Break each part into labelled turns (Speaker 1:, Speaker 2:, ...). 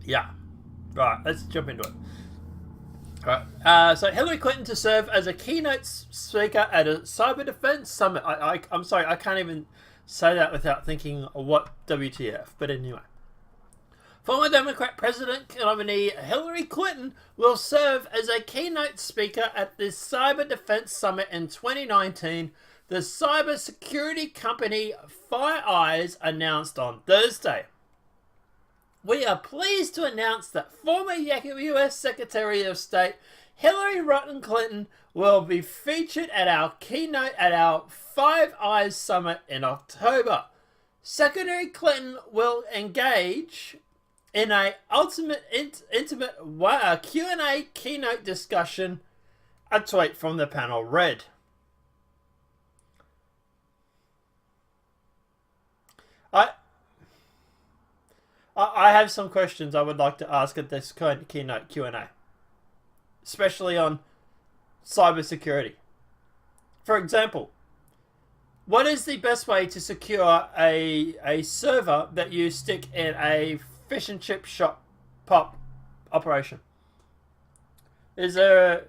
Speaker 1: Yeah. Right, let's jump into it. Right. So Hillary Clinton to serve as a keynote speaker at a cyber defense summit. I'm sorry, I can't even say that without thinking what WTF. But anyway, former Democrat president nominee Hillary Clinton will serve as a keynote speaker at the cyber defense summit in 2019. The cybersecurity company FireEye announced on Thursday. We are pleased to announce that former U.S. Secretary of State Hillary Rodham Clinton will be featured at our keynote at our Five Eyes Summit in October. Secretary Clinton will engage in a intimate Q&A keynote discussion. A tweet from the panel read. I have some questions I would like to ask at this keynote Q&A, especially on cybersecurity. For example, what is the best way to secure a server that you stick in a fish and chip shop pop operation? Is there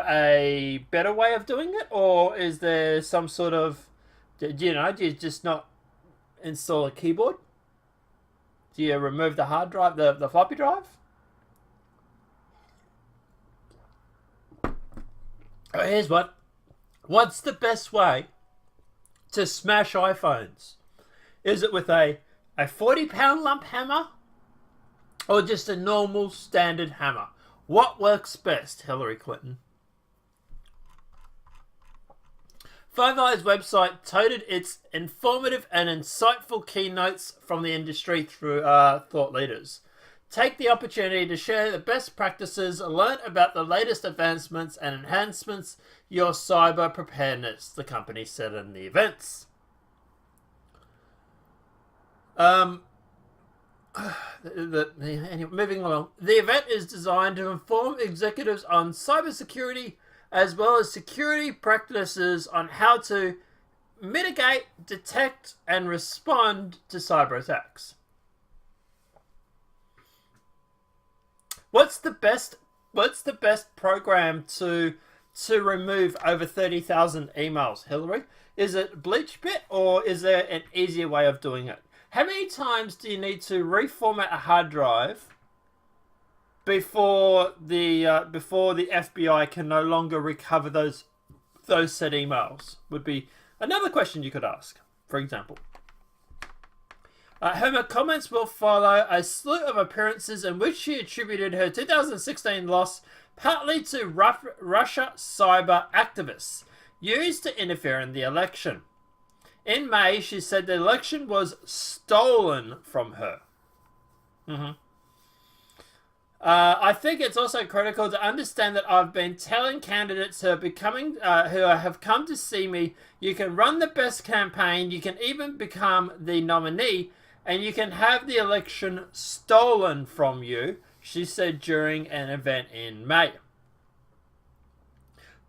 Speaker 1: a better way of doing it, or is there some sort of, do you just not install a keyboard? Do you remove the hard drive, the floppy drive? Oh, here's what. What's the best way to smash iPhones? Is it with a 40-pound lump hammer or just a normal standard hammer? What works best, Hillary Clinton? Five Eyes website touted its informative and insightful keynotes from the industry through thought leaders. Take the opportunity to share the best practices, learn about the latest advancements and enhancements your cyber preparedness, the company said in the events. Moving along. The event is designed to inform executives on cybersecurity as well as security practices on how to mitigate, detect, and respond to cyber attacks. What's the best program to remove over 30,000 emails, Hillary? Is it BleachBit, or is there an easier way of doing it? How many times do you need to reformat a hard drive before the FBI can no longer recover those said emails? Would be another question you could ask, for example. Her comments will follow a slew of appearances in which she attributed her 2016 loss partly to Russia cyber activists used to interfere in the election. In May, she said the election was stolen from her. I think it's also critical to understand that I've been telling candidates who have come to see me, you can run the best campaign, you can even become the nominee, and you can have the election stolen from you, she said during an event in May.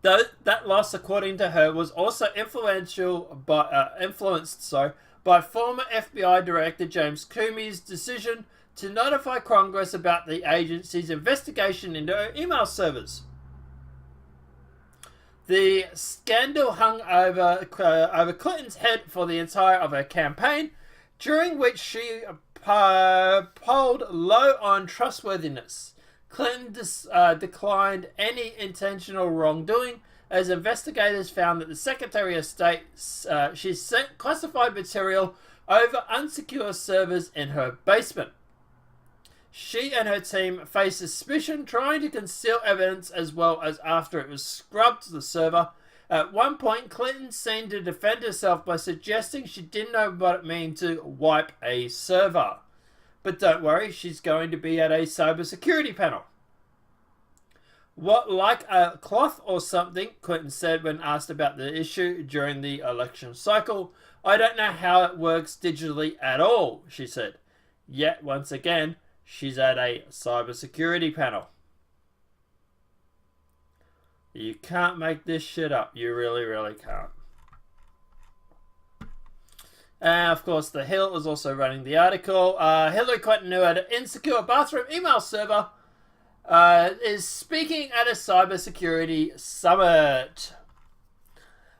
Speaker 1: Though that loss, according to her, was also influenced by former FBI Director James Comey's decision to notify Congress about the agency's investigation into her email servers. The scandal hung over Clinton's head for the entire of her campaign, during which she polled low on trustworthiness. Clinton declined any intentional wrongdoing, as investigators found that the Secretary of State she sent classified material over unsecure servers in her basement. She and her team faced suspicion trying to conceal evidence as well as after it was scrubbed to the server. At one point, Clinton seemed to defend herself by suggesting she didn't know what it meant to wipe a server. But don't worry, she's going to be at a cybersecurity panel. What, like a cloth or something, Clinton said when asked about the issue during the election cycle. I don't know how it works digitally at all, she said. Yet, once again, she's at a cybersecurity panel. You can't make this shit up. You really, really can't. Of course, The Hill is also running the article. Hillary Clinton, who had an insecure bathroom email server, is speaking at a cybersecurity summit.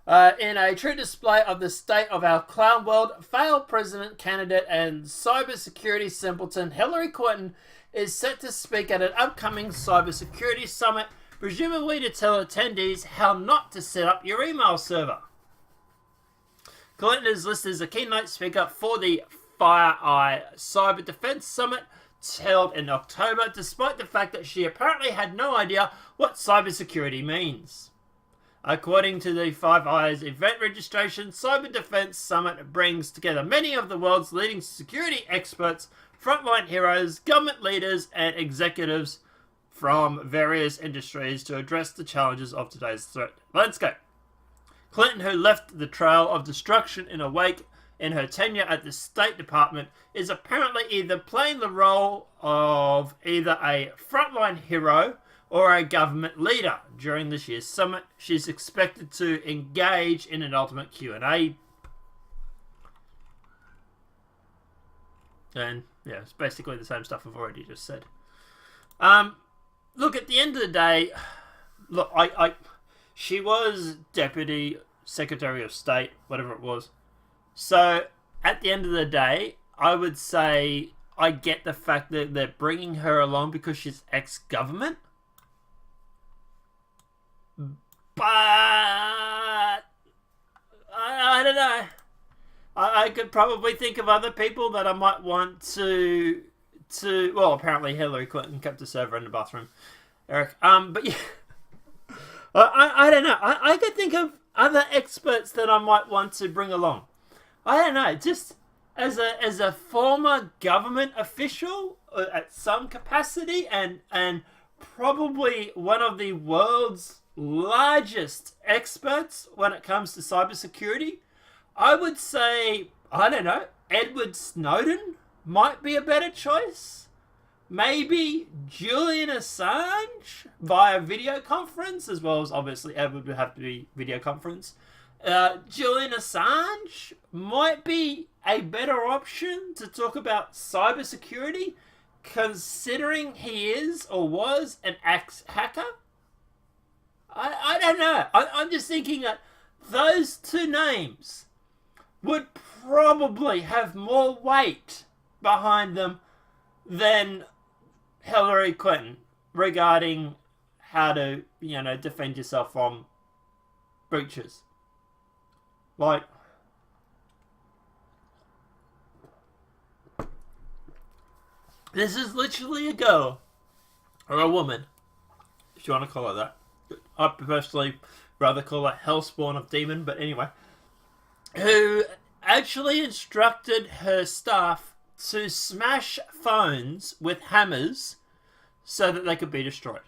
Speaker 1: In a true display of the state of our clown world, failed president candidate and cybersecurity simpleton Hillary Clinton is set to speak at an upcoming cybersecurity summit, presumably to tell attendees how not to set up your email server. Clinton is listed as a keynote speaker for the FireEye Cyber Defense Summit held in October, despite the fact that she apparently had no idea what cybersecurity means. According to the Five Eyes event registration, Cyber Defense Summit brings together many of the world's leading security experts, frontline heroes, government leaders, and executives from various industries to address the challenges of today's threat landscape. Clinton, who left the trail of destruction in a wake in her tenure at the State Department, is apparently either playing the role of either a frontline hero or a government leader. During this year's summit, she's expected to engage in an ultimate Q&A. And yeah, it's basically the same stuff I've already just said. Look, at the end of the day, look, she was Deputy Secretary of State, whatever it was. So, at the end of the day, I would say I get the fact that they're bringing her along because she's ex-government. But I don't know. I could probably think of other people that I might want to well, apparently Hillary Clinton kept a server in the bathroom, Eric. But yeah, I don't know. I could think of other experts that I might want to bring along. I don't know. Just as a former government official at some capacity, and probably one of the world's largest experts when it comes to cybersecurity, I would say, I don't know, Edward Snowden might be a better choice. Maybe Julian Assange via video conference, as well as obviously Edward would have to be video conference. Julian Assange might be a better option to talk about cybersecurity, considering he is or was an ex-hacker. I don't know. I'm just thinking that those two names would probably have more weight behind them than Hillary Clinton regarding how to, defend yourself from breaches. Like, this is literally a girl, or a woman, if you want to call her that. I personally rather call her Hellspawn of Demon, but anyway, who actually instructed her staff to smash phones with hammers so that they could be destroyed.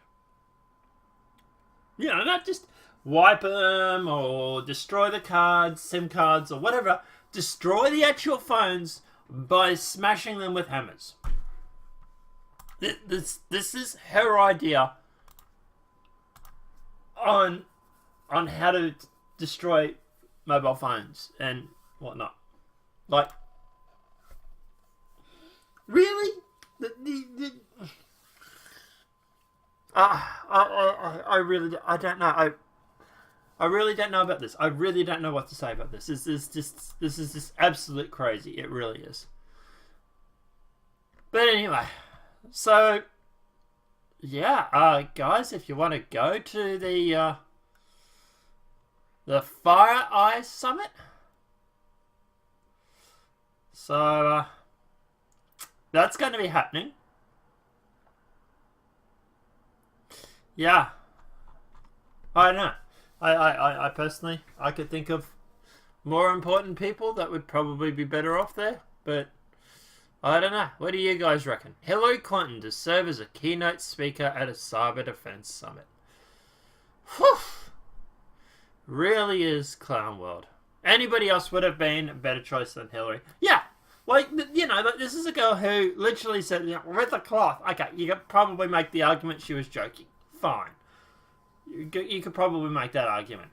Speaker 1: Not just wipe them or destroy the cards, SIM cards or whatever. Destroy the actual phones by smashing them with hammers. This is her idea on how to destroy mobile phones and whatnot. Like, really? I don't know. I really don't know about this. I really don't know what to say about this. This is just absolute crazy. It really is. But anyway, so yeah, guys, if you want to go to the FireEye Summit, so that's going to be happening. Yeah, I don't know. I personally, I could think of more important people that would probably be better off there, but I don't know. What do you guys reckon? Hillary Clinton to serve as a keynote speaker at a cyber defense summit. Whew. Really is clown world. Anybody else would have been a better choice than Hillary. Yeah, like, this is a girl who literally said, with a cloth. Okay, you could probably make the argument she was joking. Fine. You could probably make that argument.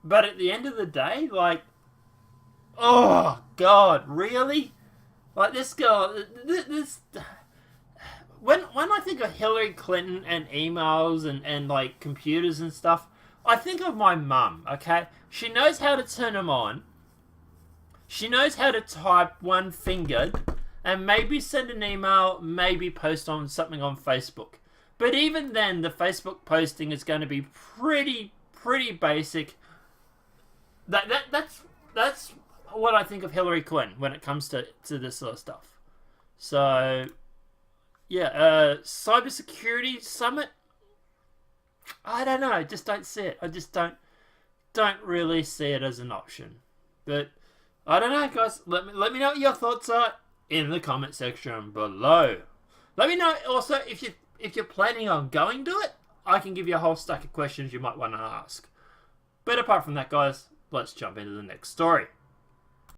Speaker 1: But at the end of the day, like, Oh God, really? Like this girl, this. When I think of Hillary Clinton and emails and like computers and stuff, I think of my mum. Okay, she knows how to turn them on. She knows how to type one fingered, and maybe send an email, maybe post on something on Facebook. But even then, the Facebook posting is going to be pretty basic. That's what I think of Hillary Clinton when it comes to this sort of stuff. So yeah, cybersecurity summit. I don't know. I just don't see it. I just don't really see it as an option. But I don't know, guys. Let me know what your thoughts are in the comment section below. Let me know also if you're planning on going to it. I can give you a whole stack of questions you might want to ask. But apart from that, guys, let's jump into the next story.